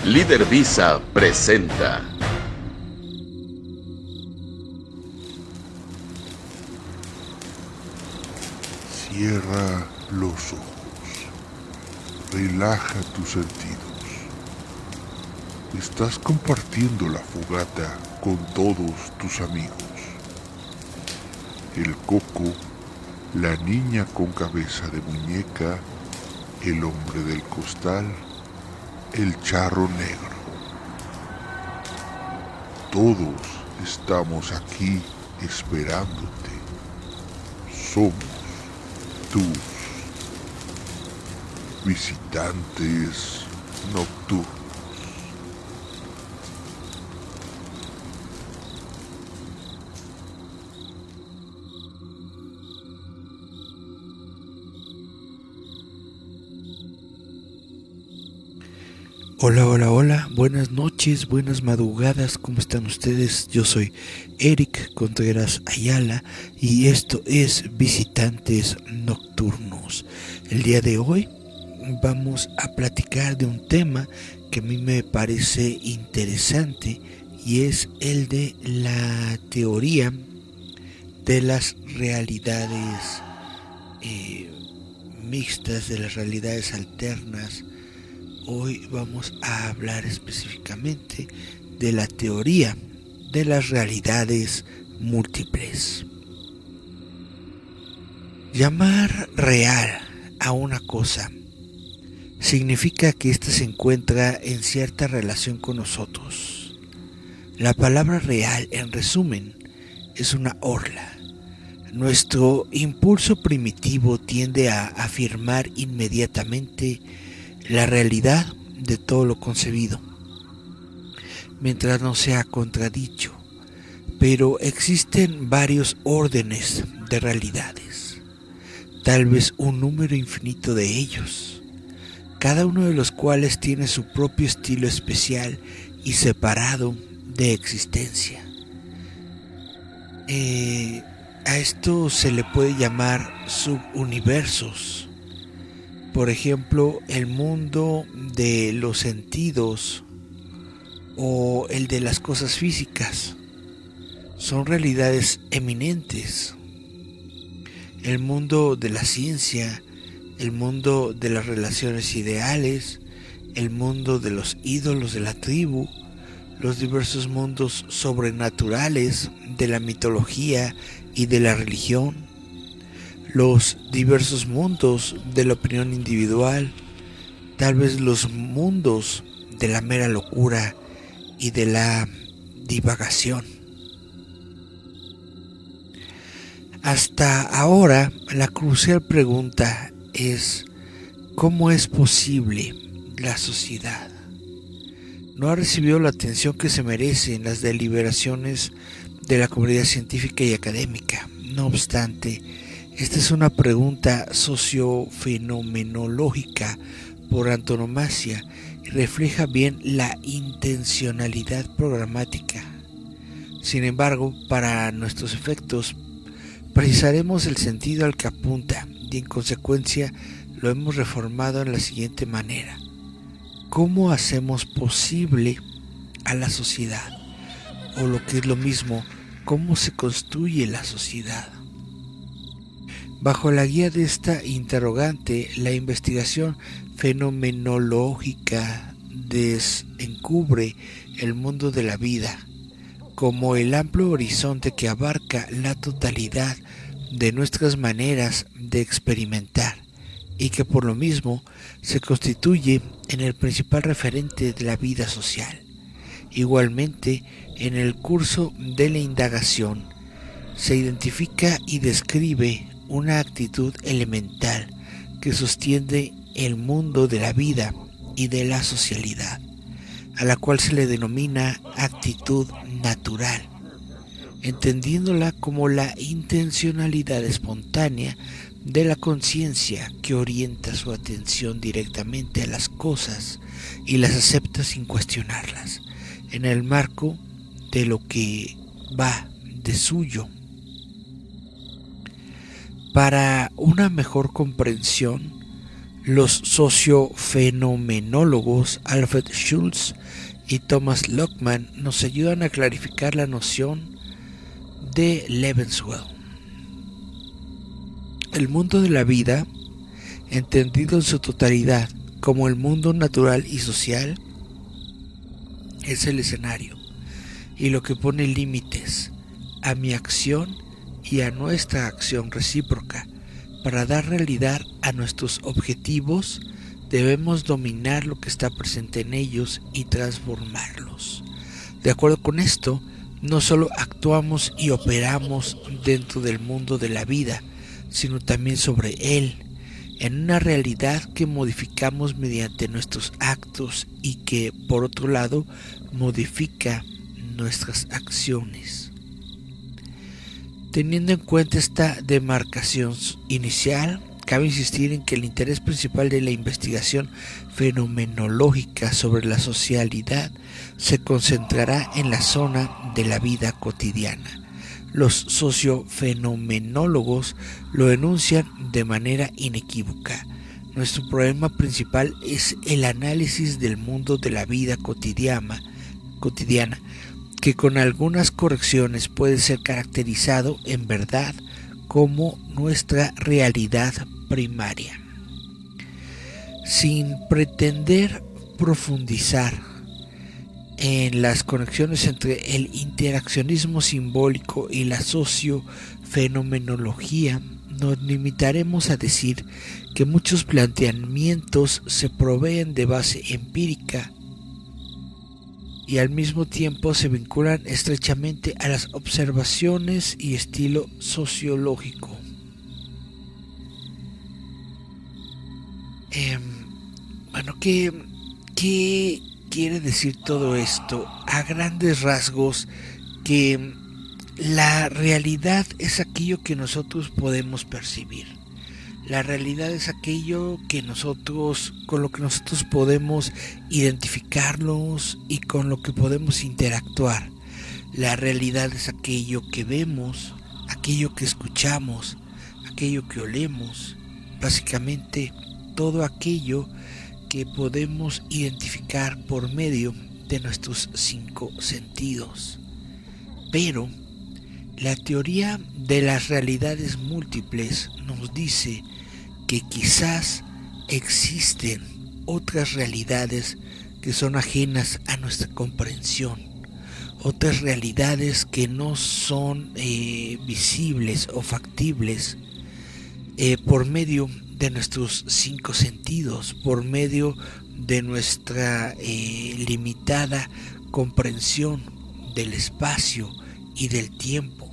Líder Visa presenta. Cierra los ojos. Relaja tus sentidos. Estás compartiendo la fogata con todos tus amigos. El Coco, la niña con cabeza de muñeca, el hombre del costal, el charro negro. Todos estamos aquí esperándote. Somos tus visitantes nocturnos. Hola, hola, hola, buenas noches, buenas madrugadas, ¿cómo están ustedes? Yo soy Eric Contreras Ayala y esto es Visitantes Nocturnos. El día de hoy vamos a platicar de un tema que a mí me parece interesante y es el de la teoría de las realidades mixtas, de las realidades alternas. Hoy vamos a hablar específicamente de la teoría de las realidades múltiples. Llamar real a una cosa significa que ésta se encuentra en cierta relación con nosotros. La palabra real, en resumen, es una orla. Nuestro impulso primitivo tiende a afirmar inmediatamente la realidad de todo lo concebido, mientras no sea contradicho, pero existen varios órdenes de realidades, tal vez un número infinito de ellos, cada uno de los cuales tiene su propio estilo especial y separado de existencia. A esto se le puede llamar subuniversos. Por ejemplo, el mundo de los sentidos o el de las cosas físicas son realidades eminentes. El mundo de la ciencia, el mundo de las relaciones ideales, el mundo de los ídolos de la tribu, los diversos mundos sobrenaturales de la mitología y de la religión, los diversos mundos de la opinión individual, tal vez los mundos de la mera locura y de la divagación. Hasta ahora, la crucial pregunta es: ¿cómo es posible la sociedad? No ha recibido la atención que se merece en las deliberaciones de la comunidad científica y académica. No obstante, esta es una pregunta sociofenomenológica por antonomasia y refleja bien la intencionalidad programática. Sin embargo, para nuestros efectos, precisaremos el sentido al que apunta y en consecuencia lo hemos reformado en la siguiente manera: ¿cómo hacemos posible a la sociedad? O lo que es lo mismo, ¿cómo se construye la sociedad? Bajo la guía de esta interrogante, la investigación fenomenológica desencubre el mundo de la vida como el amplio horizonte que abarca la totalidad de nuestras maneras de experimentar y que por lo mismo se constituye en el principal referente de la vida social. Igualmente, en el curso de la indagación se identifica y describe una actitud elemental que sostiene el mundo de la vida y de la socialidad, a la cual se le denomina actitud natural, entendiéndola como la intencionalidad espontánea de la conciencia que orienta su atención directamente a las cosas y las acepta sin cuestionarlas, en el marco de lo que va de suyo. Para una mejor comprensión Los sociofenomenólogos Alfred Schultz y Thomas Lockman nos ayudan a clarificar la noción de Lebenswelt. El mundo de la vida, entendido en su totalidad como el mundo natural y social, es el escenario y lo que pone límites a mi acción y a nuestra acción recíproca. Para dar realidad a nuestros objetivos, debemos dominar lo que está presente en ellos y transformarlos. De acuerdo con esto, no solo actuamos y operamos dentro del mundo de la vida, sino también sobre él, en una realidad que modificamos mediante nuestros actos y que, por otro lado, modifica nuestras acciones. Teniendo en cuenta esta demarcación inicial, cabe insistir en que el interés principal de la investigación fenomenológica sobre la socialidad se concentrará en la zona de la vida cotidiana. Los sociofenomenólogos lo enuncian de manera inequívoca. Nuestro problema principal es el análisis del mundo de la vida cotidiana, que con algunas correcciones puede ser caracterizado en verdad como nuestra realidad primaria. Sin pretender profundizar en las conexiones entre el interaccionismo simbólico y la sociofenomenología, nos limitaremos a decir que muchos planteamientos se proveen de base empírica y al mismo tiempo se vinculan estrechamente a las observaciones y estilo sociológico. ¿Qué quiere decir todo esto? A grandes rasgos, que la realidad es aquello que nosotros podemos percibir. La realidad es aquello con lo que nosotros podemos identificarnos y con lo que podemos interactuar. La realidad es aquello que vemos, aquello que escuchamos, aquello que olemos, básicamente todo aquello que podemos identificar por medio de nuestros 5 sentidos. Pero la teoría de las realidades múltiples nos dice que quizás existen otras realidades que son ajenas a nuestra comprensión, otras realidades que no son visibles o factibles por medio de nuestros 5 sentidos, por medio de nuestra limitada comprensión del espacio y del tiempo.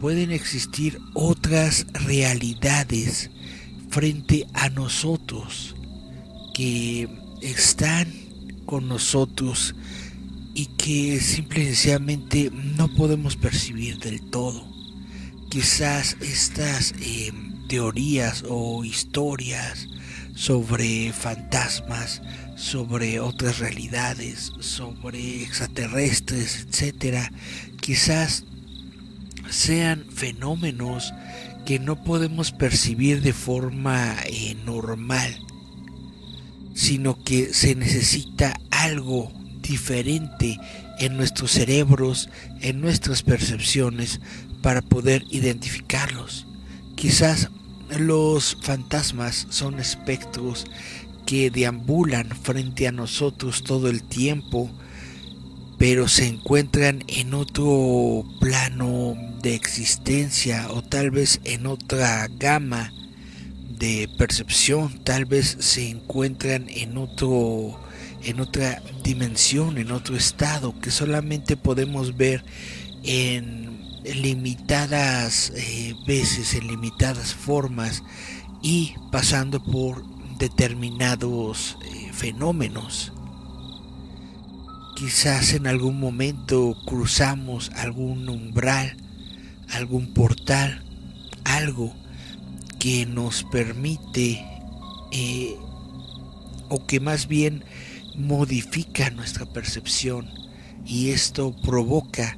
Pueden existir otras realidades frente a nosotros que están con nosotros y que simple y sencillamente no podemos percibir del todo. Quizás estas teorías o historias sobre fantasmas, sobre otras realidades, sobre extraterrestres, etcétera, quizás sean fenómenos que no podemos percibir de forma normal, sino que se necesita algo diferente en nuestros cerebros, en nuestras percepciones, para poder identificarlos. Quizás los fantasmas son espectros que deambulan frente a nosotros todo el tiempo, pero se encuentran en otro plano de existencia, o tal vez en otra gama de percepción, tal vez se encuentran en otra dimensión, en otro estado que solamente podemos ver en limitadas veces, en limitadas formas, y pasando por determinados fenómenos. Quizás en algún momento cruzamos algún umbral, algún portal, algo que nos permite o que más bien modifica nuestra percepción, y esto provoca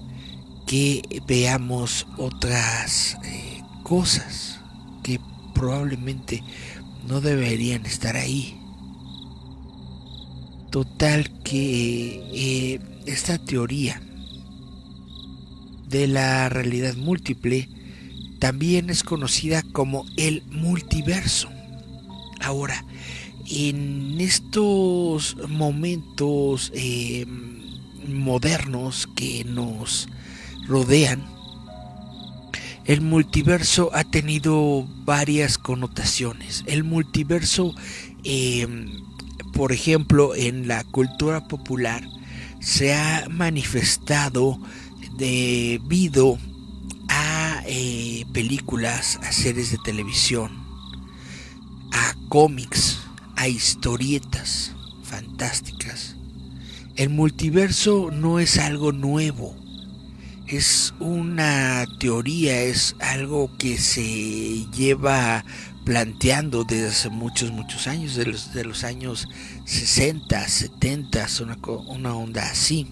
que veamos otras cosas que probablemente no deberían estar ahí. Total que esta teoría de la realidad múltiple también es conocida como el multiverso. Ahora, en estos momentos modernos que nos rodean, el multiverso ha tenido varias connotaciones. El multiverso, por ejemplo, en la cultura popular se ha manifestado debido a películas, a series de televisión, a cómics, a historietas fantásticas. El multiverso no es algo nuevo, es una teoría, es algo que se lleva planteando desde hace muchos años, de los años 60, 70, una onda así.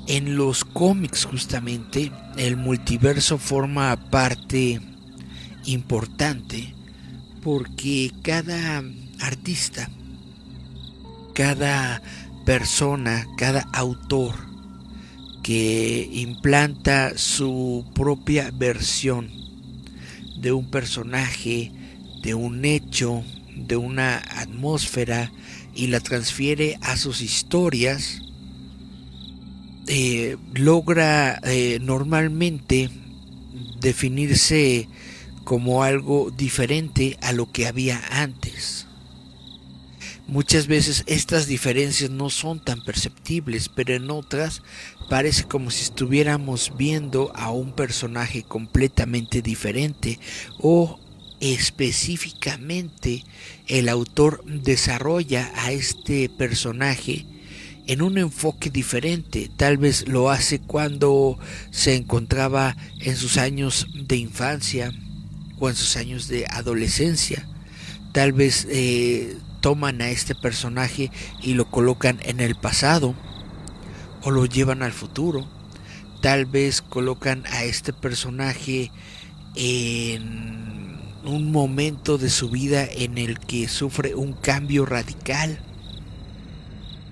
En los cómics justamente el multiverso forma parte importante porque cada artista, cada persona, cada autor que implanta su propia versión de un personaje, de un hecho, de una atmósfera y la transfiere a sus historias, logra normalmente definirse como algo diferente a lo que había antes. Muchas veces estas diferencias no son tan perceptibles, pero en otras parece como si estuviéramos viendo a un personaje completamente diferente, o específicamente el autor desarrolla a este personaje en un enfoque diferente. Tal vez lo hace cuando se encontraba en sus años de infancia o en sus años de adolescencia. Tal vez toman a este personaje y lo colocan en el pasado o lo llevan al futuro. Tal vez colocan a este personaje en un momento de su vida en el que sufre un cambio radical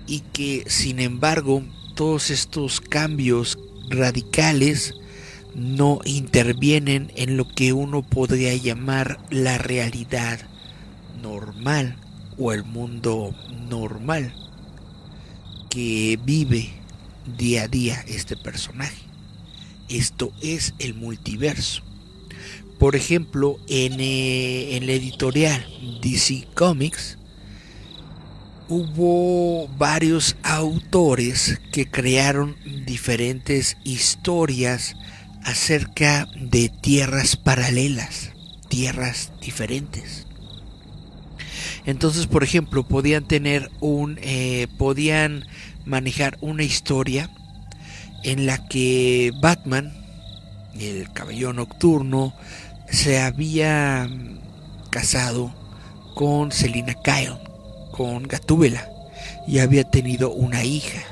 y que sin embargo todos estos cambios radicales no intervienen en lo que uno podría llamar la realidad normal o el mundo normal que vive día a día este personaje. Esto es el multiverso. Por ejemplo, en la editorial DC Comics hubo varios autores que crearon diferentes historias acerca de tierras paralelas, tierras diferentes. Entonces, por ejemplo, podían manejar una historia en la que Batman, el Caballero Nocturno, se había casado con Selina Kyle, con Gatúbela, y había tenido una hija.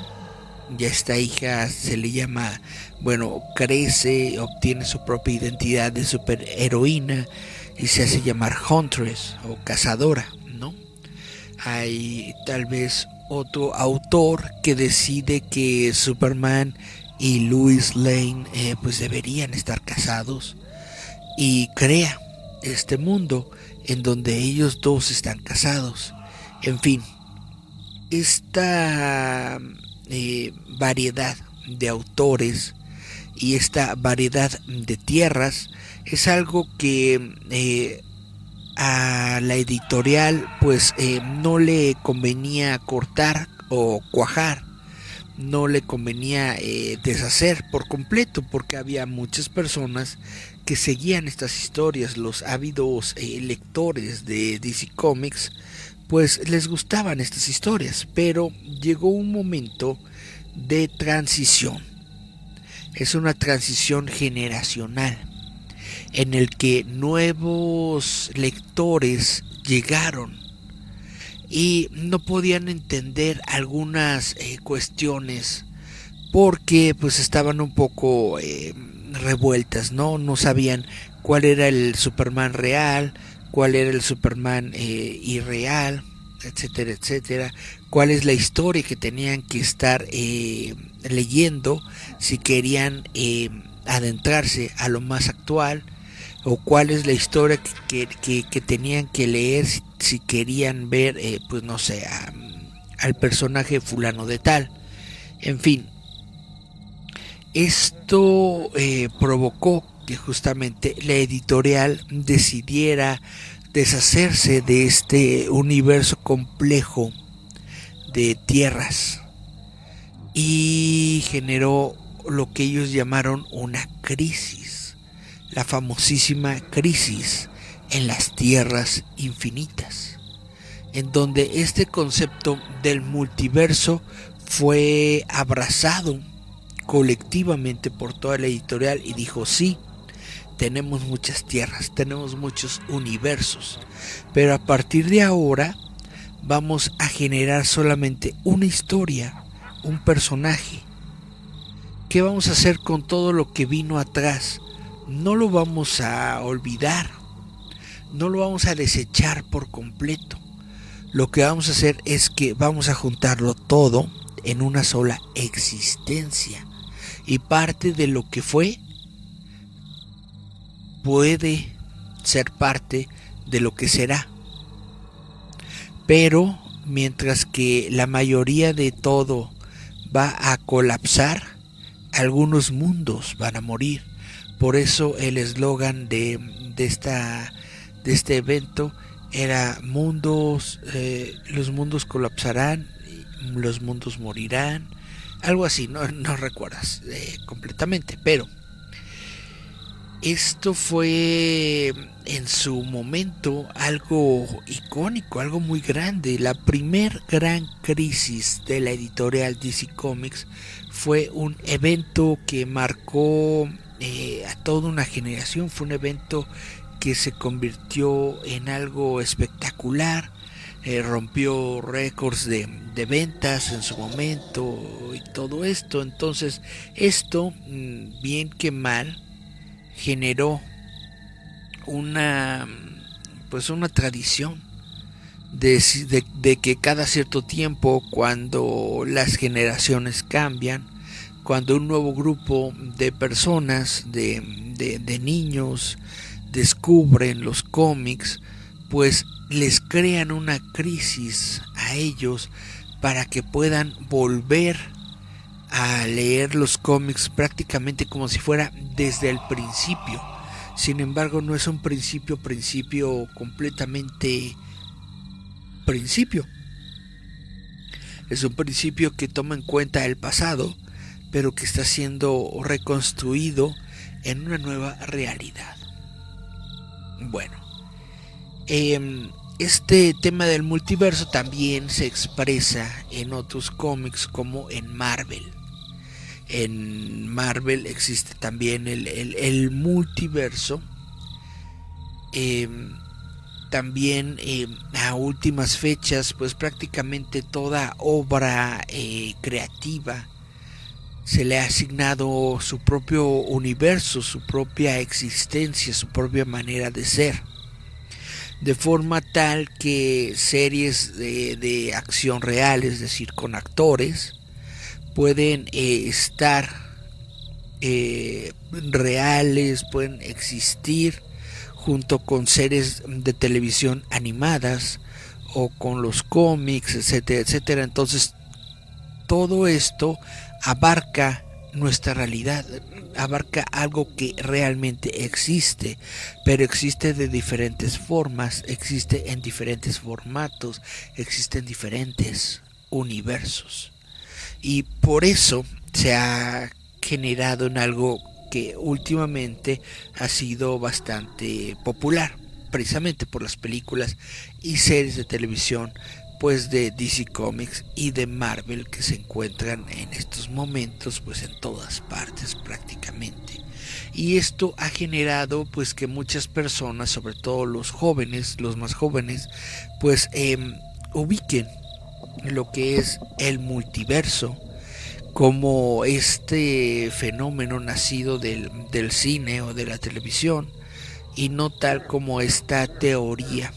Ya esta hija se le llama, crece, obtiene su propia identidad de superheroína y se hace llamar Huntress o cazadora, ¿no? Hay tal vez otro autor que decide que Superman y Lois Lane pues deberían estar casados y crea este mundo en donde ellos dos están casados. En fin, esta variedad de autores y esta variedad de tierras es algo que a la editorial pues no le convenía cortar o cuajar, no le convenía deshacer por completo, porque había muchas personas que seguían estas historias. Los ávidos lectores de DC Comics pues les gustaban estas historias, pero llegó un momento de transición. Es una transición generacional en el que nuevos lectores llegaron y no podían entender algunas cuestiones porque pues estaban un poco revueltas, no sabían cuál era el Superman real, cuál era el Superman irreal, etcétera, etcétera, cuál es la historia que tenían que estar leyendo si querían adentrarse a lo más actual, o cuál es la historia que tenían que leer si querían ver, pues no sé, al personaje fulano de tal. En fin, esto provocó que justamente la editorial decidiera deshacerse de este universo complejo de tierras y generó lo que ellos llamaron una crisis, la famosísima crisis en las tierras infinitas, en donde este concepto del multiverso fue abrazado colectivamente por toda la editorial y dijo: sí, tenemos muchas tierras, tenemos muchos universos, pero a partir de ahora vamos a generar solamente una historia, un personaje. ¿Qué vamos a hacer con todo lo que vino atrás? No lo vamos a olvidar, no lo vamos a desechar por completo. Lo que vamos a hacer es que vamos a juntarlo todo en una sola existencia, y parte de lo que fue puede ser parte de lo que será. Pero mientras que la mayoría de todo va a colapsar, algunos mundos van a morir. Por eso el eslogan de este evento era los mundos colapsarán, los mundos morirán, algo así, no recuerdas completamente, pero esto fue en su momento algo icónico, algo muy grande. La primer gran crisis de la editorial DC Comics fue un evento que marcó a toda una generación. Fue un evento que se convirtió en algo espectacular, rompió récords de ventas en su momento y todo esto. Entonces esto, bien que mal, generó una tradición de que cada cierto tiempo, cuando las generaciones cambian, cuando un nuevo grupo de personas, de niños, descubren los cómics, pues les crean una crisis a ellos para que puedan volver a leer los cómics prácticamente como si fuera desde el principio. Sin embargo, no es un principio completamente principio. Es un principio que toma en cuenta el pasado, pero que está siendo reconstruido en una nueva realidad. Bueno, este tema del multiverso también se expresa en otros cómics, como en Marvel. En Marvel existe también el multiverso. También a últimas fechas, pues prácticamente toda obra creativa se le ha asignado su propio universo, su propia existencia, su propia manera de ser. De forma tal que series de acción real, es decir, con actores, pueden estar reales, pueden existir junto con series de televisión animadas o con los cómics, etcétera, etcétera. Entonces todo esto abarca nuestra realidad, abarca algo que realmente existe, pero existe de diferentes formas, existe en diferentes formatos, existen diferentes universos. Y por eso se ha generado en algo que últimamente ha sido bastante popular, precisamente por las películas y series de televisión, pues de DC Comics y de Marvel, que se encuentran en estos momentos pues en todas partes prácticamente. Y esto ha generado pues que muchas personas, sobre todo los jóvenes, los más jóvenes, pues ubiquen lo que es el multiverso como este fenómeno nacido del cine o de la televisión, y no tal como esta teoría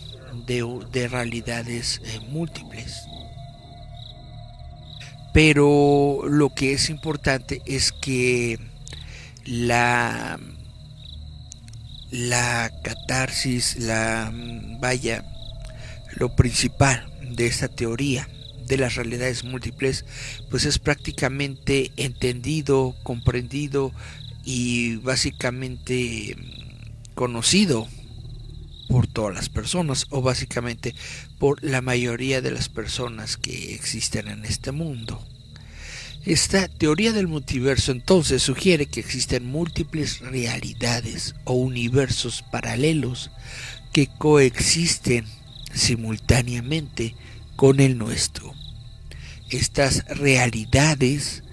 de realidades múltiples. Pero lo que es importante es que la catarsis, lo principal de esta teoría de las realidades múltiples, pues es prácticamente entendido, comprendido y básicamente conocido por todas las personas, o básicamente por la mayoría de las personas que existen en este mundo. Esta teoría del multiverso entonces sugiere que existen múltiples realidades o universos paralelos que coexisten simultáneamente con el nuestro. Estas realidades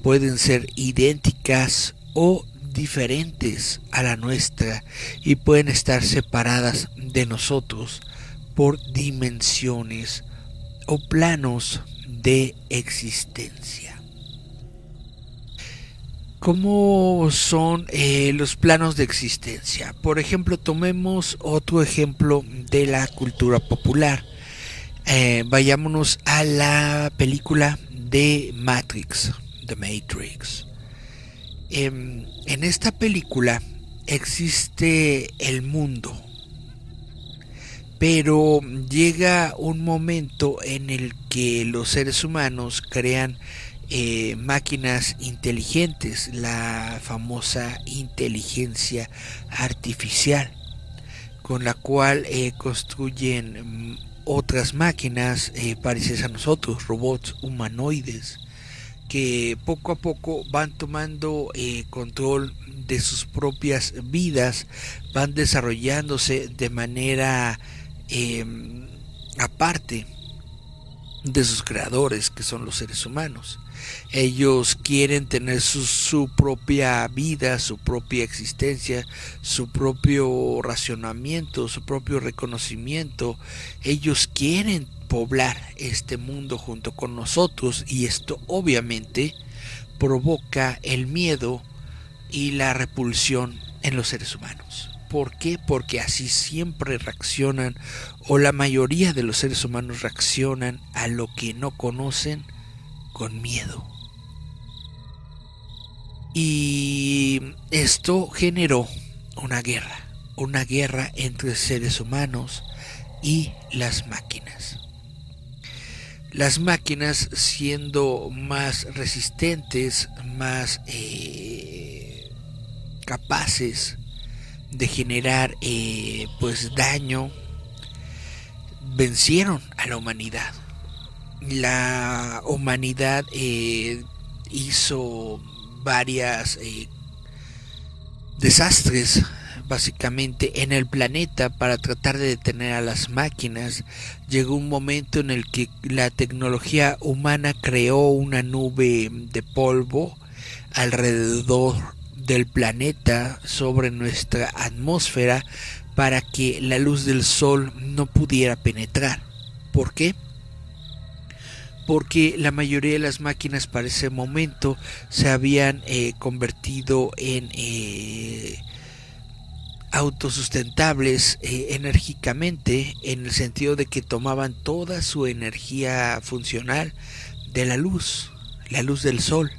pueden ser idénticas o diferentes a la nuestra y pueden estar separadas de nosotros por dimensiones o planos de existencia. ¿Cómo son los planos de existencia? Por ejemplo, tomemos otro ejemplo de la cultura popular. Vayámonos a la película de Matrix, The Matrix. En esta película existe el mundo, pero llega un momento en el que los seres humanos crean máquinas inteligentes, la famosa inteligencia artificial, con la cual construyen otras máquinas parecidas a nosotros, robots humanoides, que poco a poco van tomando control de sus propias vidas, van desarrollándose de manera aparte de sus creadores, que son los seres humanos. Ellos quieren tener su propia vida, su propia existencia, su propio racionamiento, su propio reconocimiento. Ellos quieren poblar este mundo junto con nosotros, y esto obviamente provoca el miedo y la repulsión en los seres humanos. ¿Por qué? Porque así siempre reaccionan, o la mayoría de los seres humanos reaccionan a lo que no conocen con miedo. Y esto generó una guerra entre seres humanos y las máquinas. Las máquinas, siendo más resistentes, más capaces de generar pues daño, vencieron a la humanidad. La humanidad hizo varias desastres básicamente en el planeta para tratar de detener a las máquinas. Llegó un momento en el que la tecnología humana creó una nube de polvo alrededor del planeta, sobre nuestra atmósfera, para que la luz del sol no pudiera penetrar. ¿Por qué? Porque la mayoría de las máquinas para ese momento se habían convertido en autosustentables enérgicamente, en el sentido de que tomaban toda su energía funcional de la luz del sol.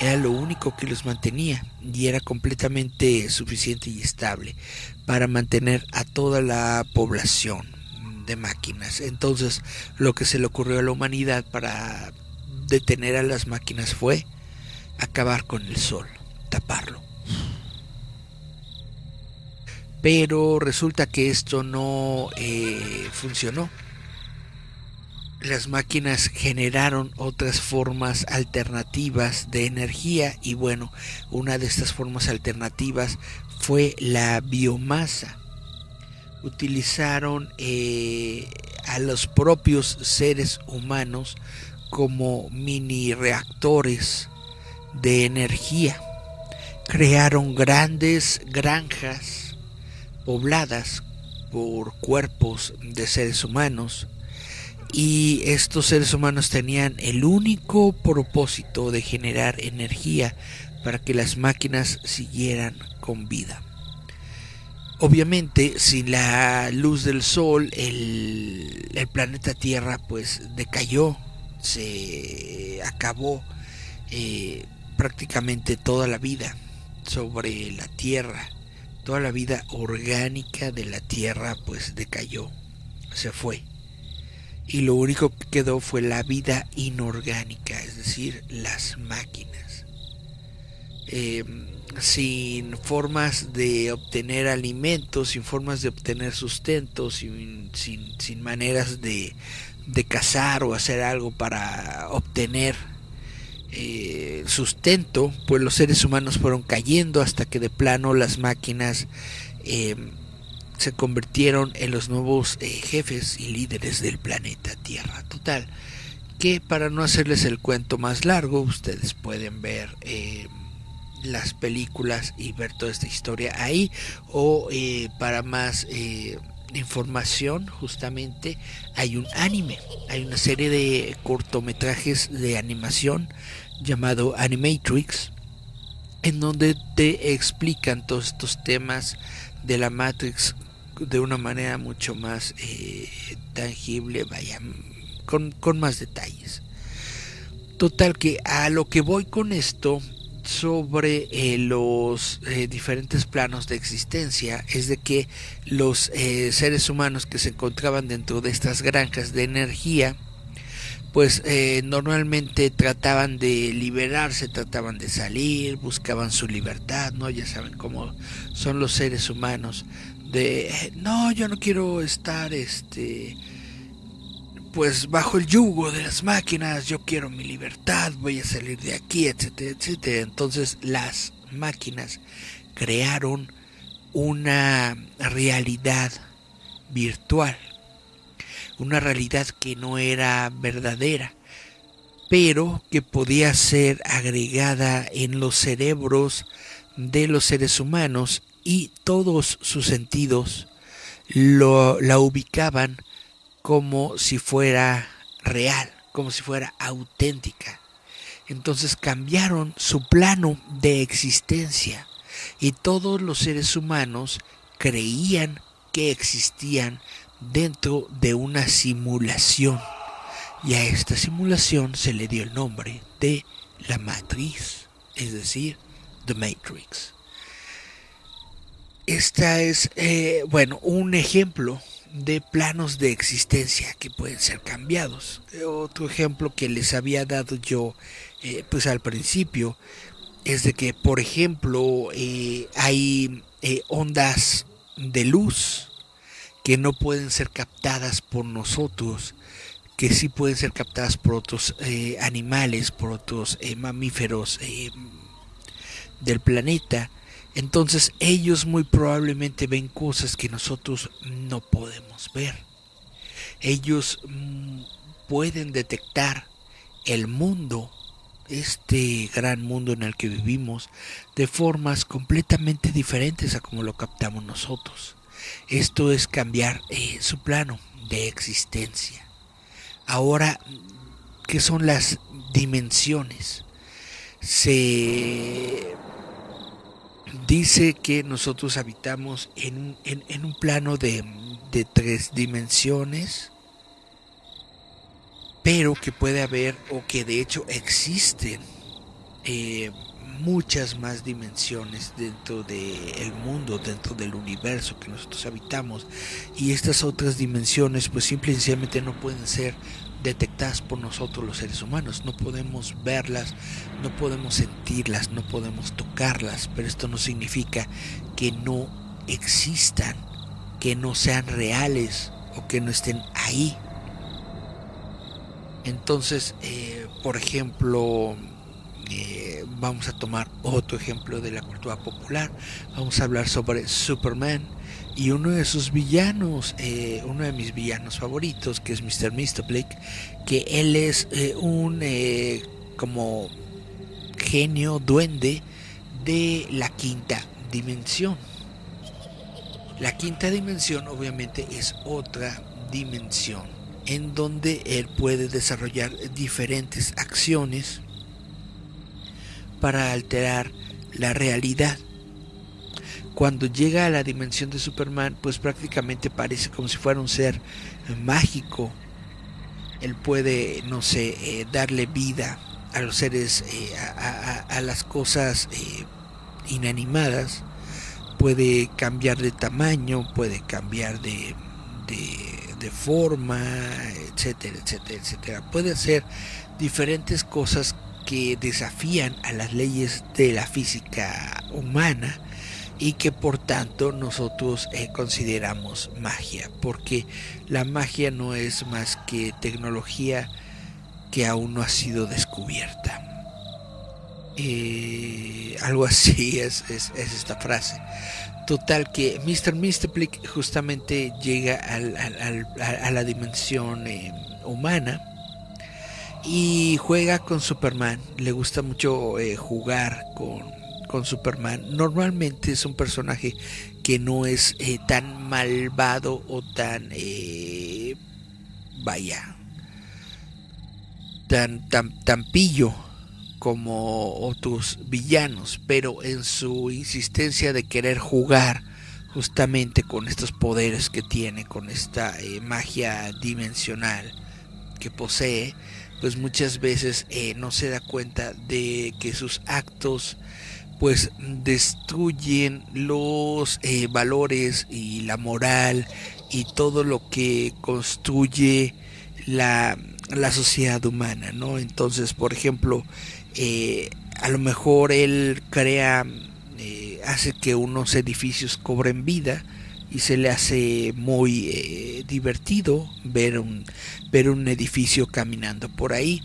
Era lo único que los mantenía, y era completamente suficiente y estable para mantener a toda la población de máquinas. Entonces, lo que se le ocurrió a la humanidad para detener a las máquinas fue acabar con el sol, taparlo. Pero resulta que esto no funcionó. Las máquinas generaron otras formas alternativas de energía, y bueno, una de estas formas alternativas fue la biomasa. Utilizaron a los propios seres humanos como mini reactores de energía. Crearon grandes granjas pobladas por cuerpos de seres humanos, y estos seres humanos tenían el único propósito de generar energía para que las máquinas siguieran con vida. Obviamente, sin la luz del sol, el planeta Tierra pues decayó, se acabó prácticamente toda la vida sobre la Tierra, toda la vida orgánica de la Tierra pues decayó, se fue. Y lo único que quedó fue la vida inorgánica, es decir, las máquinas. Sin formas de obtener alimentos, sin formas de obtener sustento, sin maneras de cazar o hacer algo para obtener sustento, pues los seres humanos fueron cayendo hasta que de plano las máquinas eh, se convirtieron en los nuevos jefes y líderes del planeta Tierra. Total, que para no hacerles el cuento más largo, ustedes pueden ver las películas y ver toda esta historia ahí, o para más información, justamente hay un anime, hay una serie de cortometrajes de animación llamado Animatrix, en donde te explican todos estos temas de la Matrix de una manera mucho más tangible, vaya, con más detalles. Total, que a lo que voy con esto sobre los diferentes planos de existencia es de que los seres humanos que se encontraban dentro de estas granjas de energía pues normalmente trataban de liberarse, trataban de salir, buscaban su libertad, ¿no? Ya saben cómo son los seres humanos, de no, yo no quiero estar pues bajo el yugo de las máquinas, yo quiero mi libertad, voy a salir de aquí, etcétera, etcétera. Entonces las máquinas crearon una realidad virtual, una realidad que no era verdadera, pero que podía ser agregada en los cerebros de los seres humanos, y todos sus sentidos la ubicaban como si fuera real, como si fuera auténtica. Entonces cambiaron su plano de existencia y todos los seres humanos creían que existían dentro de una simulación, y a esta simulación se le dio el nombre de la matriz, es decir, The Matrix. Esta es, bueno, un ejemplo de planos de existencia que pueden ser cambiados. Otro ejemplo que les había dado yo pues al principio es de que, por ejemplo, hay ondas de luz que no pueden ser captadas por nosotros, que sí pueden ser captadas por otros animales, por otros mamíferos del planeta. Entonces ellos muy probablemente ven cosas que nosotros no podemos ver. Ellos pueden detectar el mundo, este gran mundo en el que vivimos, de formas completamente diferentes a como lo captamos nosotros. Esto es cambiar su plano de existencia. Ahora, ¿qué son las dimensiones? Se dice que nosotros habitamos en un plano de 3 dimensiones, pero que puede haber, o que de hecho existen muchas más dimensiones dentro del mundo, dentro del universo que nosotros habitamos, y estas otras dimensiones pues simple y sencillamente no pueden ser detectadas por nosotros los seres humanos. No podemos verlas, no podemos sentirlas, no podemos tocarlas, pero esto no significa que no existan, que no sean reales o que no estén ahí. Entonces, por ejemplo, vamos a tomar otro ejemplo de la cultura popular. Vamos a hablar sobre Superman y uno de sus villanos, uno de mis villanos favoritos, que es Mr. Mistoplex, que él es un como genio duende de la quinta dimensión. La quinta dimensión obviamente es otra dimensión en donde él puede desarrollar diferentes acciones para alterar la realidad. cuando llega a la dimensión de Superman, pues prácticamente parece como si fuera un ser mágico. Él puede, no sé, darle vida a los seres, a las cosas inanimadas. Puede cambiar de tamaño, puede cambiar de forma, etcétera, etcétera, etcétera. Puede hacer diferentes cosas que desafían a las leyes de la física humana y que por tanto nosotros consideramos magia, porque la magia no es más que tecnología que aún no ha sido descubierta. Algo así es esta frase. Total que Mr. Mxyzptlk justamente llega a la dimensión humana y juega con Superman. Le gusta mucho jugar con Superman. Normalmente es un personaje que no es tan malvado o tan tan pillo como otros villanos, pero en su insistencia de querer jugar justamente con estos poderes que tiene, con esta magia dimensional que posee, pues muchas veces no se da cuenta de que sus actos pues destruyen los valores y la moral y todo lo que construye la sociedad humana, ¿no? Entonces, por ejemplo, a lo mejor él crea, hace que unos edificios cobren vida y se le hace muy divertido ver un edificio caminando por ahí.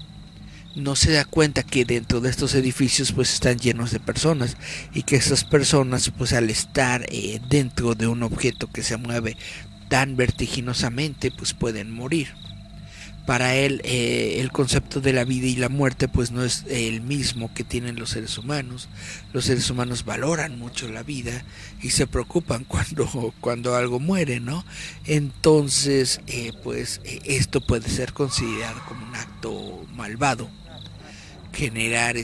No se da cuenta que dentro de estos edificios pues están llenos de personas y que esas personas pues al estar dentro de un objeto que se mueve tan vertiginosamente pues pueden morir. Para él el concepto de la vida y la muerte pues no es el mismo que tienen los seres humanos. Los seres humanos valoran mucho la vida y se preocupan cuando algo muere, ¿no? Entonces esto puede ser considerado como un acto malvado, generar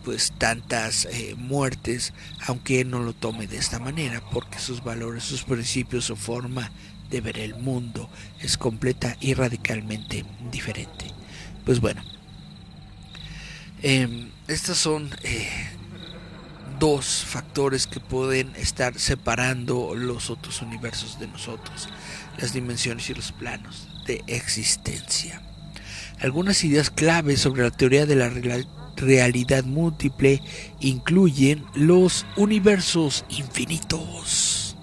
pues tantas muertes, aunque él no lo tome de esta manera, porque sus valores, sus principios, su forma de ver el mundo es completa y radicalmente diferente. Pues bueno, estos son dos factores que pueden estar separando los otros universos de nosotros, las dimensiones y los planos de existencia. Algunas ideas claves sobre la teoría de la realidad múltiple incluyen los universos infinitos.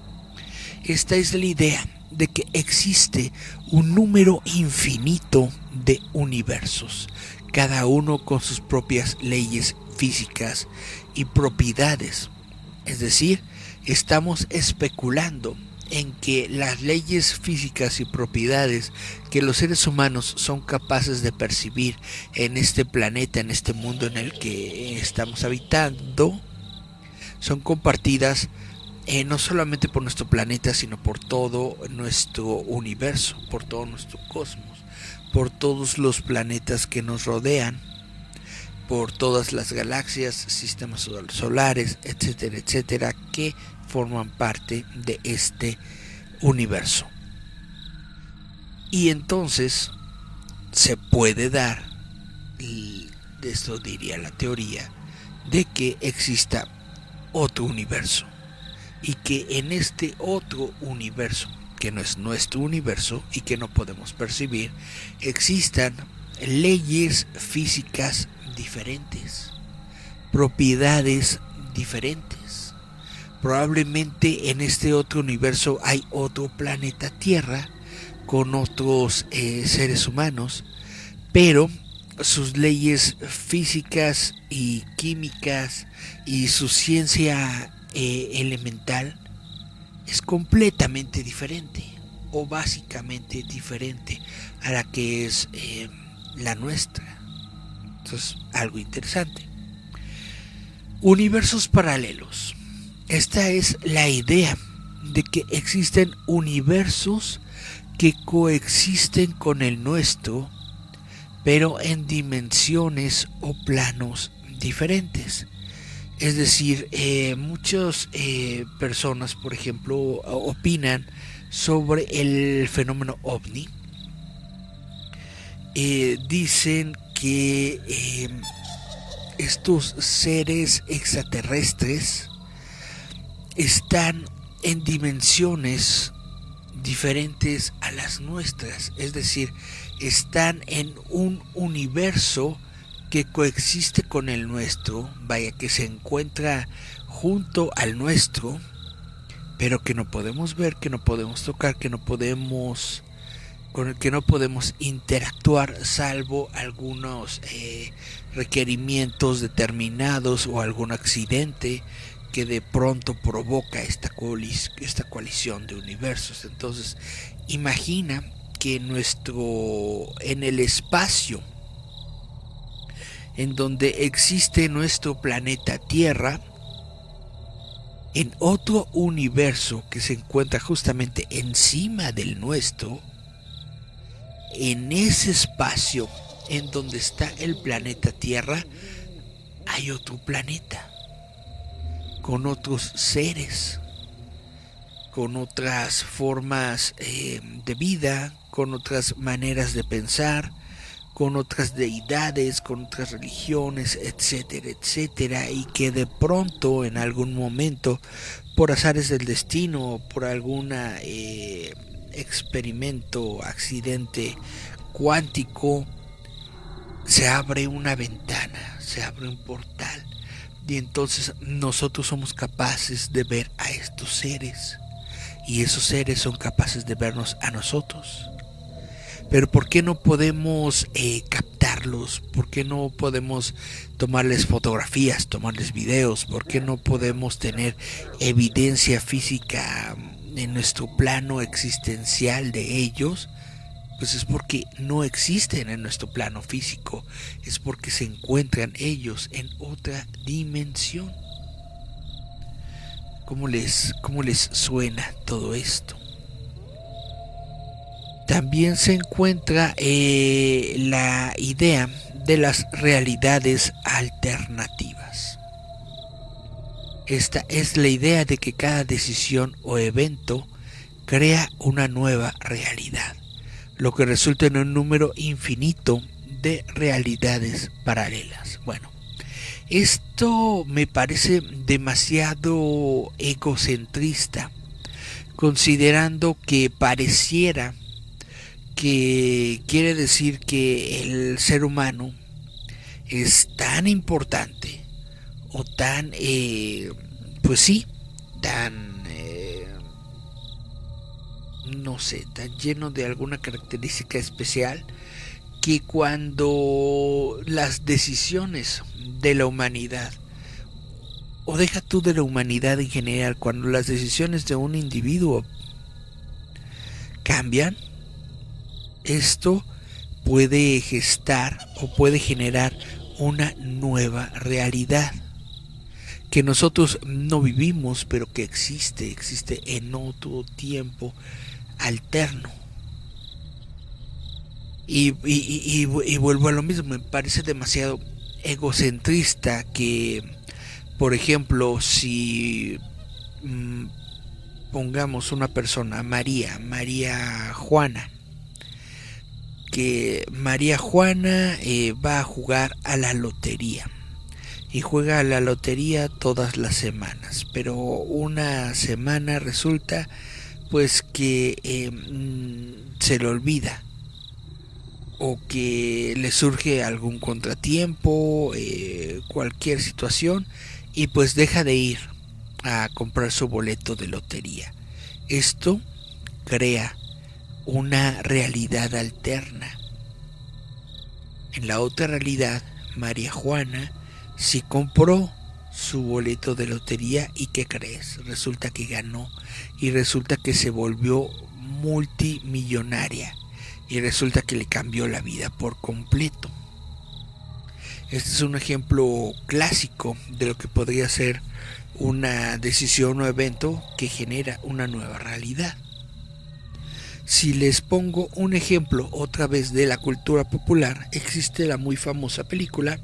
Esta es la idea de que existe un número infinito de universos, cada uno con sus propias leyes físicas y propiedades. Es decir, estamos especulando en que las leyes físicas y propiedades que los seres humanos son capaces de percibir en este planeta, en este mundo en el que estamos habitando, son compartidas no solamente por nuestro planeta, sino por todo nuestro universo, por todo nuestro cosmos, por todos los planetas que nos rodean, por todas las galaxias, sistemas solares, etcétera, etcétera, que forman parte de este universo. Y entonces se puede dar, y de esto diría la teoría, de que exista otro universo. Y que en este otro universo, que no es nuestro universo y que no podemos percibir, existan leyes físicas diferentes, propiedades diferentes. Probablemente en este otro universo hay otro planeta Tierra con otros seres humanos, pero sus leyes físicas y químicas y su ciencia elemental es completamente diferente o básicamente diferente a la que es la nuestra. Entonces, algo interesante. Universos paralelos. Esta es la idea de que existen universos que coexisten con el nuestro, pero en dimensiones o planos diferentes. Es decir, muchas personas, por ejemplo, opinan sobre el fenómeno ovni. Dicen que estos seres extraterrestres están en dimensiones diferentes a las nuestras, es decir, están en un universo que coexiste con el nuestro, vaya, que se encuentra junto al nuestro, pero que no podemos ver, que no podemos tocar, con el que no podemos interactuar, salvo algunos requerimientos determinados o algún accidente que de pronto provoca esta colisión de universos. Entonces, imagina que en el espacio en donde existe nuestro planeta Tierra, en otro universo que se encuentra justamente encima del nuestro, en ese espacio en donde está el planeta Tierra, hay otro planeta, con otros seres, con otras formas de vida, con otras maneras de pensar, con otras deidades, con otras religiones, etcétera, etcétera, y que de pronto, en algún momento, por azares del destino, por algún experimento, accidente cuántico, se abre una ventana, se abre un portal, y entonces nosotros somos capaces de ver a estos seres, y esos seres son capaces de vernos a nosotros. Pero ¿por qué no podemos captarlos? ¿Por qué no podemos tomarles fotografías, tomarles videos? ¿Por qué no podemos tener evidencia física en nuestro plano existencial de ellos? Pues es porque no existen en nuestro plano físico, es porque se encuentran ellos en otra dimensión. ¿Cómo les suena todo esto? También se encuentra la idea de las realidades alternativas. Esta es la idea de que cada decisión o evento crea una nueva realidad, lo que resulta en un número infinito de realidades paralelas. Bueno, esto me parece demasiado egocentrista, considerando que pareciera que quiere decir que el ser humano es tan importante o tan, pues sí, tan, no sé, tan lleno de alguna característica especial, que cuando las decisiones de la humanidad, o deja tú de la humanidad en general, cuando las decisiones de un individuo cambian, esto puede gestar o puede generar una nueva realidad que nosotros no vivimos, pero que existe en otro tiempo alterno. Y vuelvo a lo mismo, me parece demasiado egocentrista que, por ejemplo, si pongamos una persona, María Juana, que María Juana va a jugar a la lotería y juega a la lotería todas las semanas, pero una semana resulta pues que se le olvida o que le surge algún contratiempo, cualquier situación, y pues deja de ir a comprar su boleto de lotería. Esto crea una realidad alterna. En la otra realidad, María Juana sí compró su boleto de lotería, y ¿qué crees? Resulta que ganó, y resulta que se volvió multimillonaria, y resulta que le cambió la vida por completo. Este es un ejemplo clásico de lo que podría ser una decisión o evento que genera una nueva realidad. Si les pongo un ejemplo otra vez de la cultura popular, existe la muy famosa película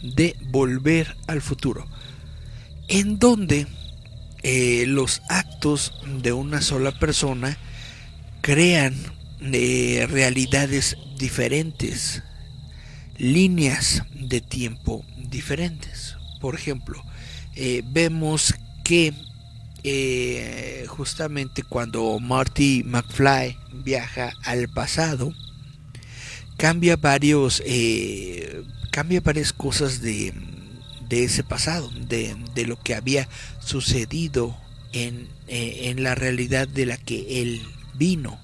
de Volver al Futuro, en donde los actos de una sola persona crean realidades diferentes, líneas de tiempo diferentes. Por ejemplo, vemos que justamente cuando Marty McFly viaja al pasado, cambia varias cosas de ese pasado, de lo que había sucedido en la realidad de la que él vino.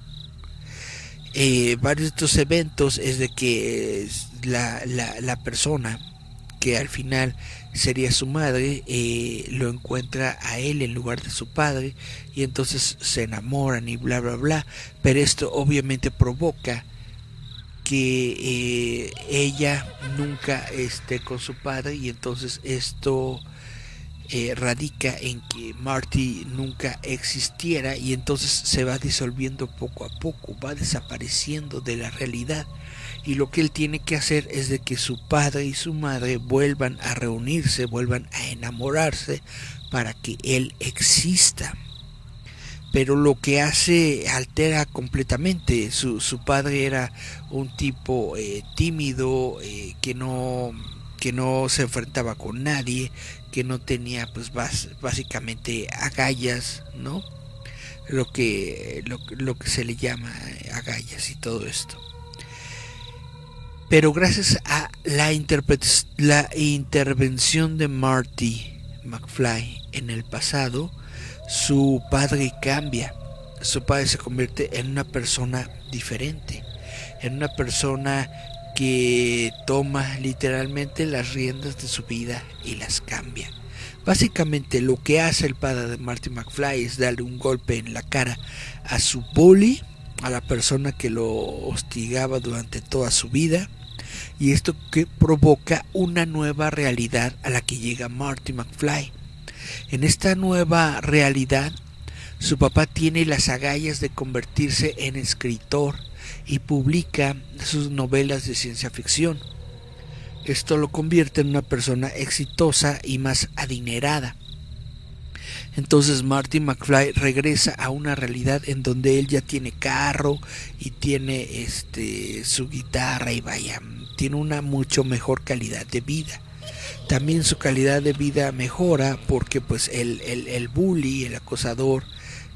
Varios de estos eventos es de que la persona que al final sería su madre lo encuentra a él en lugar de su padre, y entonces se enamoran y bla bla bla, pero esto obviamente provoca que ella nunca esté con su padre, y entonces esto radica en que Marty nunca existiera, y entonces se va disolviendo poco a poco, va desapareciendo de la realidad, y lo que él tiene que hacer es de que su padre y su madre vuelvan a reunirse, vuelvan a enamorarse para que él exista. Pero lo que hace altera completamente. Su padre era un tipo tímido, que no se enfrentaba con nadie, que no tenía pues básicamente agallas, ¿no? Lo que se le llama agallas y todo esto. Pero gracias a la intervención de Marty McFly en el pasado, su padre cambia. Su padre se convierte en una persona diferente, en una persona que toma literalmente las riendas de su vida y las cambia. Básicamente lo que hace el padre de Marty McFly es darle un golpe en la cara a su bully, a la persona que lo hostigaba durante toda su vida, y esto que provoca una nueva realidad a la que llega Marty McFly. En esta nueva realidad, su papá tiene las agallas de convertirse en escritor y publica sus novelas de ciencia ficción. Esto lo convierte en una persona exitosa y más adinerada. Entonces Marty McFly regresa a una realidad en donde él ya tiene carro y tiene su guitarra, y vaya, tiene una mucho mejor calidad de vida. También su calidad de vida mejora porque pues el bully, el acosador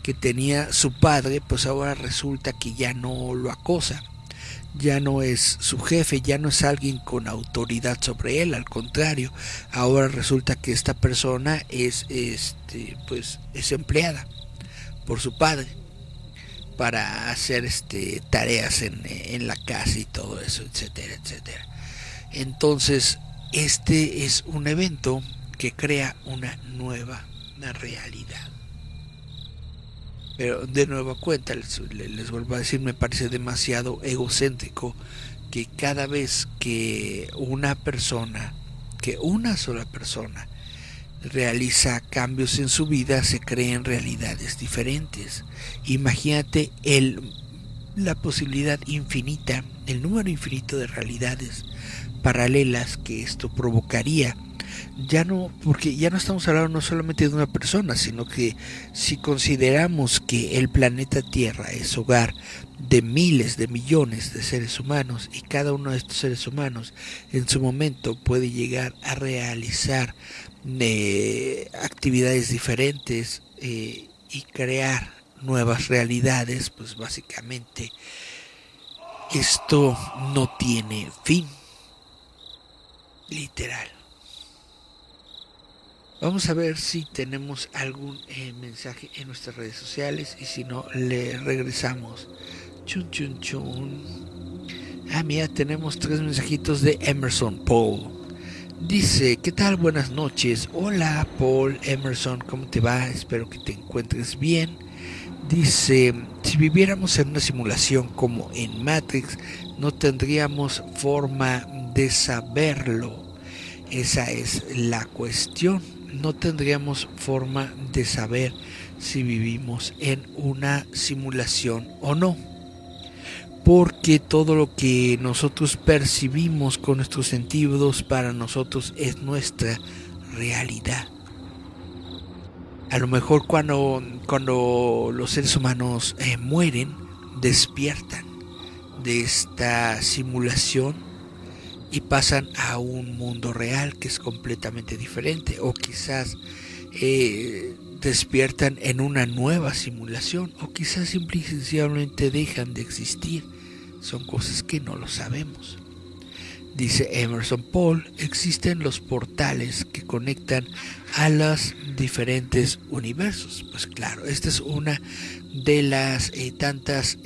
que tenía su padre, pues ahora resulta que ya no lo acosa, ya no es su jefe, ya no es alguien con autoridad sobre él, al contrario, ahora resulta que esta persona es pues es empleada por su padre para hacer tareas en la casa y todo eso, etcétera, etcétera. Entonces este es un evento que crea una nueva realidad. Pero de nueva cuenta, les vuelvo a decir, me parece demasiado egocéntrico que cada vez que una sola persona realiza cambios en su vida, se creen realidades diferentes. Imagínate la posibilidad infinita, el número infinito de realidades paralelas que esto provocaría. Porque ya no estamos hablando no solamente de una persona, sino que si consideramos que el planeta Tierra es hogar de miles de millones de seres humanos, y cada uno de estos seres humanos en su momento puede llegar a realizar actividades diferentes y crear nuevas realidades, pues básicamente esto no tiene fin, literal. Vamos a ver si tenemos algún mensaje en nuestras redes sociales, y si no, le regresamos. Chun chun chun. Mira, tenemos 3 mensajitos de Emerson Paul. Dice: ¿qué tal? Buenas noches. Hola Paul, Emerson, ¿cómo te va? Espero que te encuentres bien. Dice: si viviéramos en una simulación como en Matrix, no tendríamos forma de saberlo. Esa es la cuestión. No tendríamos forma de saber si vivimos en una simulación o no. porque todo lo que nosotros percibimos con nuestros sentidos para nosotros es nuestra realidad. A lo mejor cuando los seres humanos mueren, despiertan de esta simulación y pasan a un mundo real que es completamente diferente, o quizás despiertan en una nueva simulación, o quizás simple y sencillamente dejan de existir. Son cosas que no lo sabemos. Dice Emerson Paul, existen los portales que conectan a los diferentes universos. Pues claro, esta es una de las tantas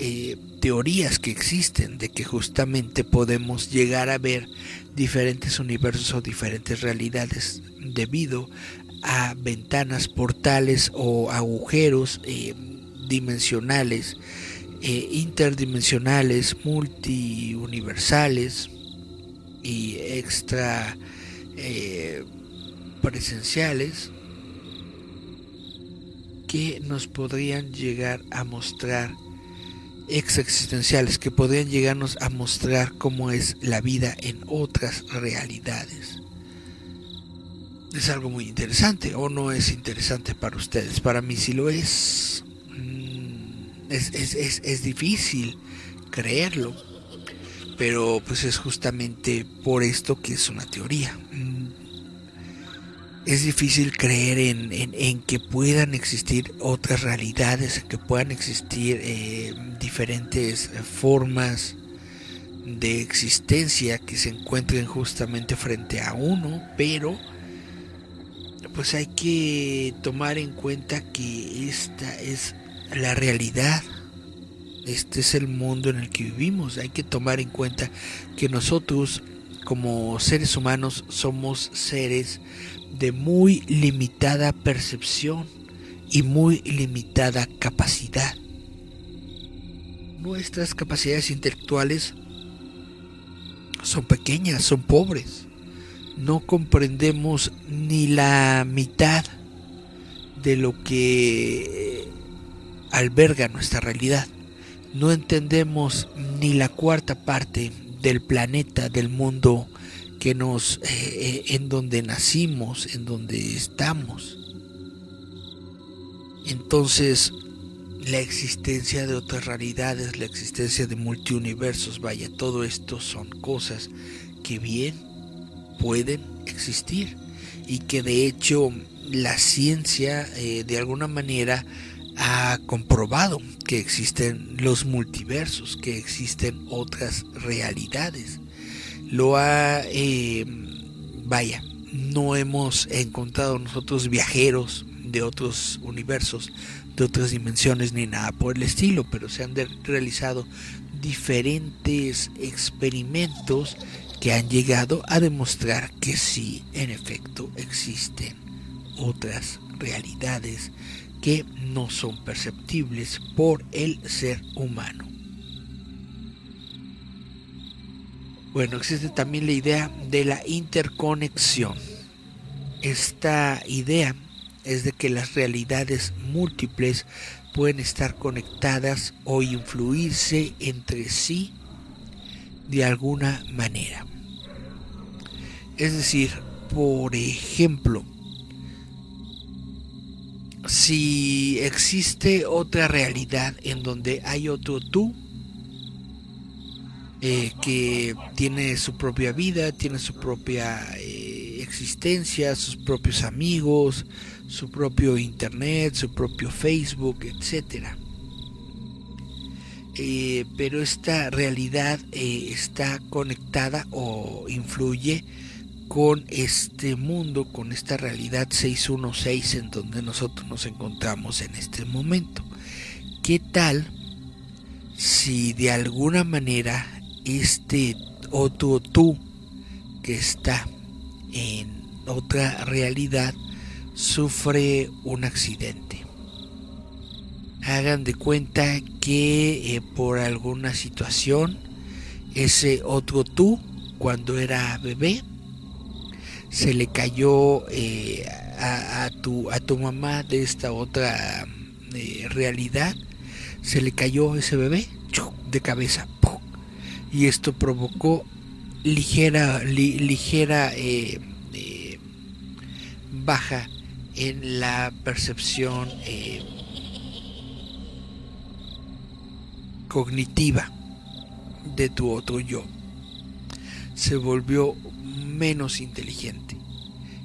teorías que existen, de que justamente podemos llegar a ver diferentes universos o diferentes realidades debido a ventanas, portales o agujeros dimensionales, interdimensionales, multiuniversales y extra presenciales, que nos podrían llegar a mostrar, existenciales, que podrían llegarnos a mostrar cómo es la vida en otras realidades. Es algo muy interesante, o no es interesante para ustedes. Para mí sí lo es. Es difícil creerlo, pero pues es justamente por esto que es una teoría. Es difícil creer en que puedan existir otras realidades, en que puedan existir diferentes formas de existencia que se encuentren justamente frente a uno, pero pues hay que tomar en cuenta que esta es la realidad. Este es el mundo en el que vivimos. Hay que tomar en cuenta que nosotros, como seres humanos, somos seres de muy limitada percepción y muy limitada capacidad. Nuestras capacidades intelectuales son pequeñas, son pobres. No comprendemos ni la mitad de lo que alberga nuestra realidad. No entendemos ni la cuarta parte del planeta, del mundo que en donde nacimos, en donde estamos. Entonces, la existencia de otras realidades, la existencia de multiuniversos, vaya, todo esto son cosas que bien pueden existir y que de hecho la ciencia de alguna manera ha comprobado que existen los multiversos, que existen otras realidades. No hemos encontrado nosotros viajeros de otros universos, de otras dimensiones ni nada por el estilo, pero se han realizado diferentes experimentos que han llegado a demostrar que sí, en efecto, existen otras realidades que no son perceptibles por el ser humano. Bueno, existe también la idea de la interconexión. Esta idea es de que las realidades múltiples pueden estar conectadas o influirse entre sí de alguna manera. Es decir, por ejemplo, si existe otra realidad en donde hay otro tú que tiene su propia vida, tiene su propia existencia, sus propios amigos, su propio internet, su propio Facebook, etcétera. Pero esta realidad está conectada o influye con este mundo, con esta realidad 616 en donde nosotros nos encontramos en este momento. ¿Qué tal si de alguna manera este otro tú que está en otra realidad sufre un accidente? Hagan de cuenta que por alguna situación ese otro tú, cuando era bebé, se le cayó a tu mamá de esta otra realidad, se le cayó ese bebé de cabeza, ¡pum! y esto provocó ligera baja en la percepción cognitiva de tu otro yo. Se volvió menos inteligente.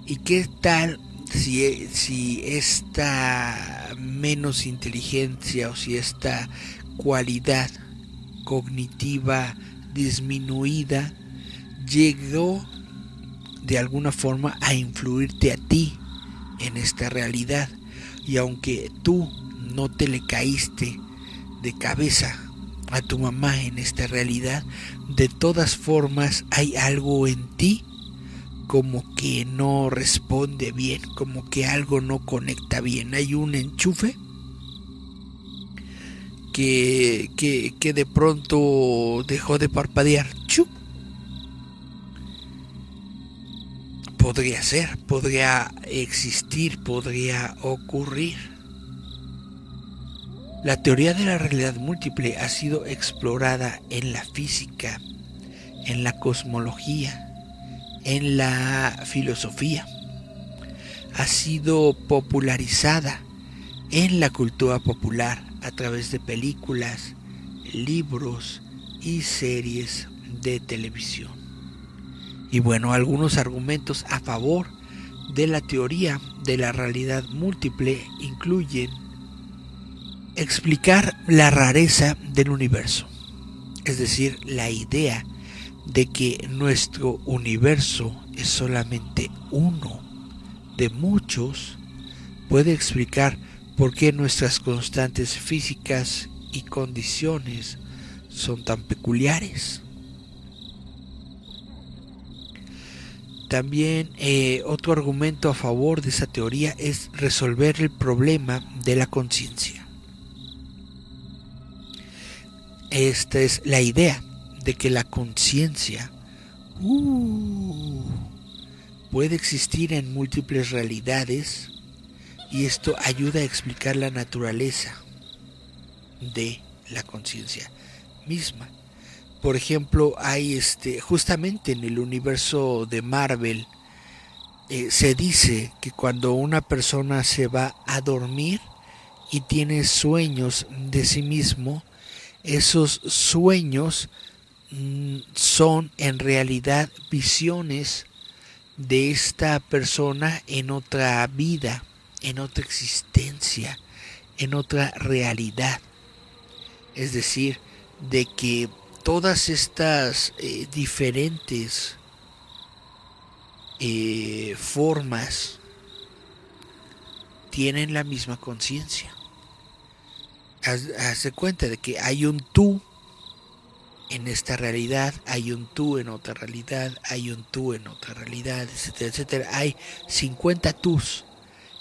¿Y qué tal si esta menos inteligencia o si esta cualidad cognitiva disminuida llegó de alguna forma a influirte a ti en esta realidad? Y aunque tú no te le caíste de cabeza a tu mamá en esta realidad, de todas formas hay algo en ti como que no responde bien, como que algo no conecta bien. Hay un enchufe que de pronto dejó de parpadear. ¡Chup! Podría ser, podría existir, podría ocurrir. La teoría de la realidad múltiple ha sido explorada en la física, en la cosmología, en la filosofía. Ha sido popularizada en la cultura popular a través de películas, libros y series de televisión. Y bueno, algunos argumentos a favor de la teoría de la realidad múltiple incluyen explicar la rareza del universo, es decir, la idea de que nuestro universo es solamente uno de muchos, puede explicar por qué nuestras constantes físicas y condiciones son tan peculiares. También otro argumento a favor de esa teoría es resolver el problema de la conciencia. Esta es la idea de que la conciencia puede existir en múltiples realidades, y esto ayuda a explicar la naturaleza de la conciencia misma. Por ejemplo, hay justamente en el universo de Marvel se dice que cuando una persona se va a dormir y tiene sueños de sí mismo, esos sueños son en realidad visiones de esta persona en otra vida, en otra existencia, en otra realidad. Es decir, de que todas estas diferentes formas tienen la misma conciencia. Haz de cuenta de que hay un tú en esta realidad, hay un tú en otra realidad, hay un tú en otra realidad, etcétera, etcétera. Hay 50 tús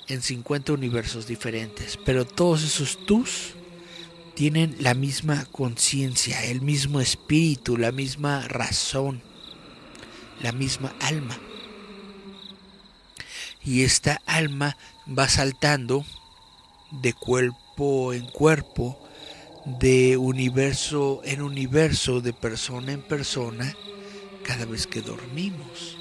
en 50 universos diferentes, pero todos esos tús tienen la misma conciencia, el mismo espíritu, la misma razón, la misma alma. Y esta alma va saltando de cuerpo en cuerpo, de universo en universo, de persona en persona, cada vez que dormimos.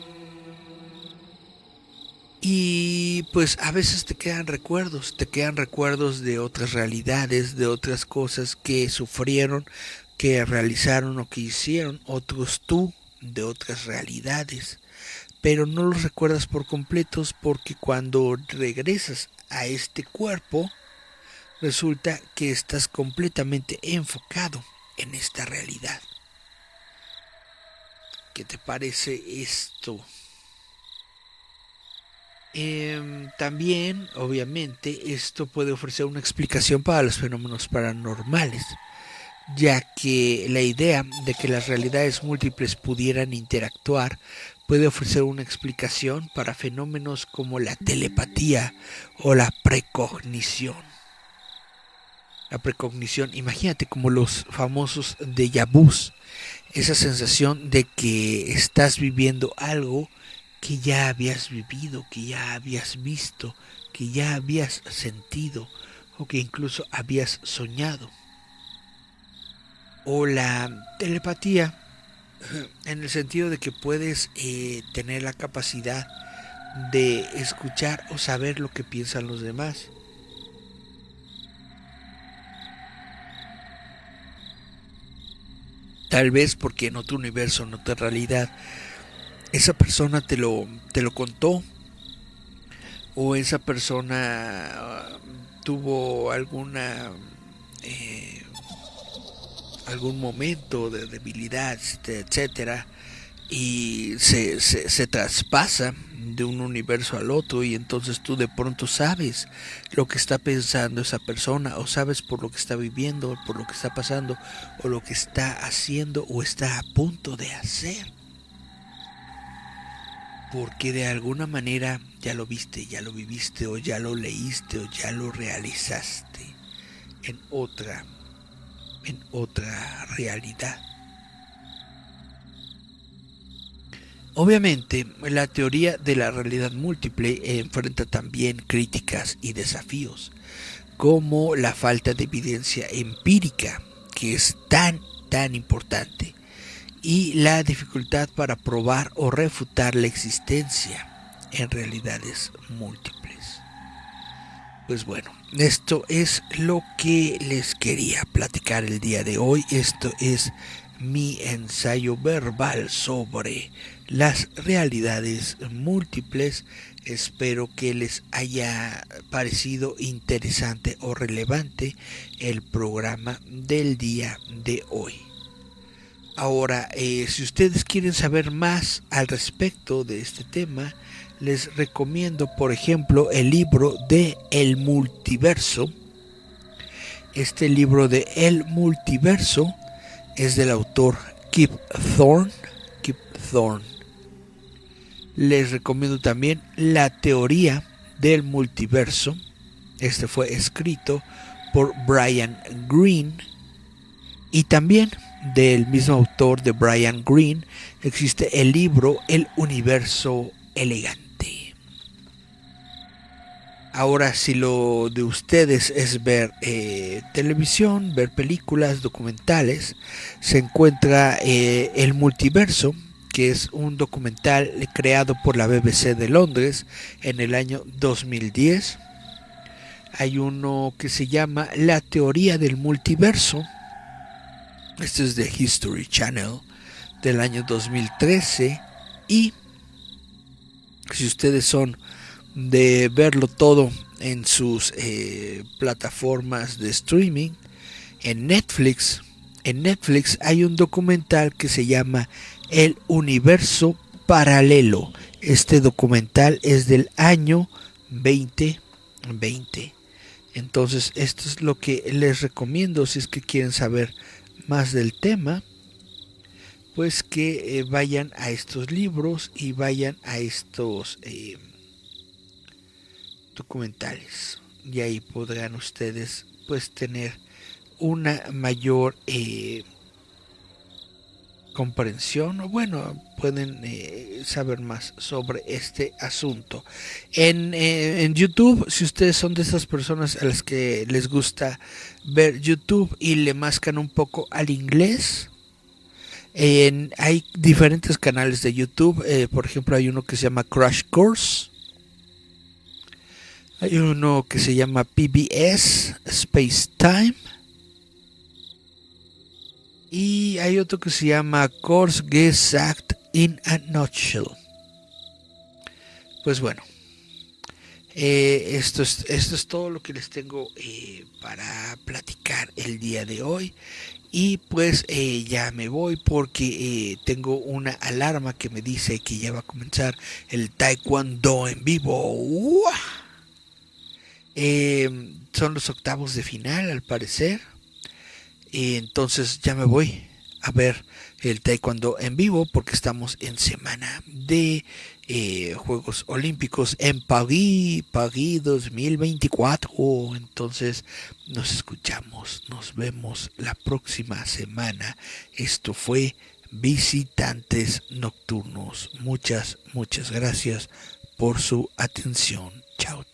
Y pues a veces te quedan recuerdos de otras realidades, de otras cosas que sufrieron, que realizaron o que hicieron otros tú de otras realidades, pero no los recuerdas por completos, porque cuando regresas a este cuerpo resulta que estás completamente enfocado en esta realidad. ¿Qué te parece esto? También, obviamente, esto puede ofrecer una explicación para los fenómenos paranormales, ya que la idea de que las realidades múltiples pudieran interactuar puede ofrecer una explicación para fenómenos como la telepatía o la precognición. La precognición, imagínate como los famosos déjà vus, esa sensación de que estás viviendo algo que ya habías vivido, que ya habías visto, que ya habías sentido o que incluso habías soñado. O la telepatía, en el sentido de que puedes tener la capacidad de escuchar o saber lo que piensan los demás. Tal vez porque en otro universo, en otra realidad, esa persona te lo contó, o esa persona tuvo eh, algún momento de debilidad, etcétera, y se traspasa de un universo al otro, y entonces tú de pronto sabes lo que está pensando esa persona, o sabes por lo que está viviendo, por lo que está pasando, o lo que está haciendo o está a punto de hacer, porque de alguna manera ya lo viste, ya lo viviste, o ya lo leíste, o ya lo realizaste en otra realidad. Obviamente, la teoría de la realidad múltiple enfrenta también críticas y desafíos, como la falta de evidencia empírica, que es tan importante, y la dificultad para probar o refutar la existencia en realidades múltiples. Pues bueno, esto es lo que les quería platicar el día de hoy. Esto es mi ensayo verbal sobre las realidades múltiples. Espero que les haya parecido interesante o relevante el programa del día de hoy. Ahora, si ustedes quieren saber más al respecto de este tema, les recomiendo, por ejemplo, el libro de El Multiverso. Este libro de El Multiverso es del autor Kip Thorne. Les recomiendo también La Teoría del Multiverso. Este fue escrito por Brian Greene. Y también del mismo autor de Brian Greene existe el libro El Universo Elegante. Ahora, si lo de ustedes es ver televisión, ver películas, documentales, se encuentra El Multiverso, que es un documental creado por la BBC de Londres en el año 2010. Hay uno que se llama La Teoría del Multiverso. Este es de History Channel del año 2013. Y si ustedes son de verlo todo en sus plataformas de streaming, en Netflix hay un documental que se llama El Universo Paralelo. Este documental es del año 2020. Entonces, esto es lo que les recomiendo si es que quieren saber más del tema, pues que vayan a estos libros y vayan a estos documentales, y ahí podrán ustedes pues tener una mayor comprensión, o bueno, pueden saber más sobre este asunto. En YouTube, si ustedes son de esas personas a las que les gusta ver YouTube y le mascan un poco al inglés, hay diferentes canales de YouTube. Por ejemplo, hay uno que se llama Crash Course. Hay uno que se llama PBS Space Time. Y hay otro que se llama Course Gesagt in a Nutshell. Pues bueno, esto es todo lo que les tengo para platicar el día de hoy. Y pues ya me voy porque tengo una alarma que me dice que ya va a comenzar el Taekwondo en vivo. ¡Uah! Son los octavos de final, al parecer. Entonces ya me voy a ver el Taekwondo en vivo, porque estamos en semana de Juegos Olímpicos en París 2024. Entonces nos vemos la próxima semana. Esto fue Visitantes Nocturnos. Muchas gracias por su atención. Chao.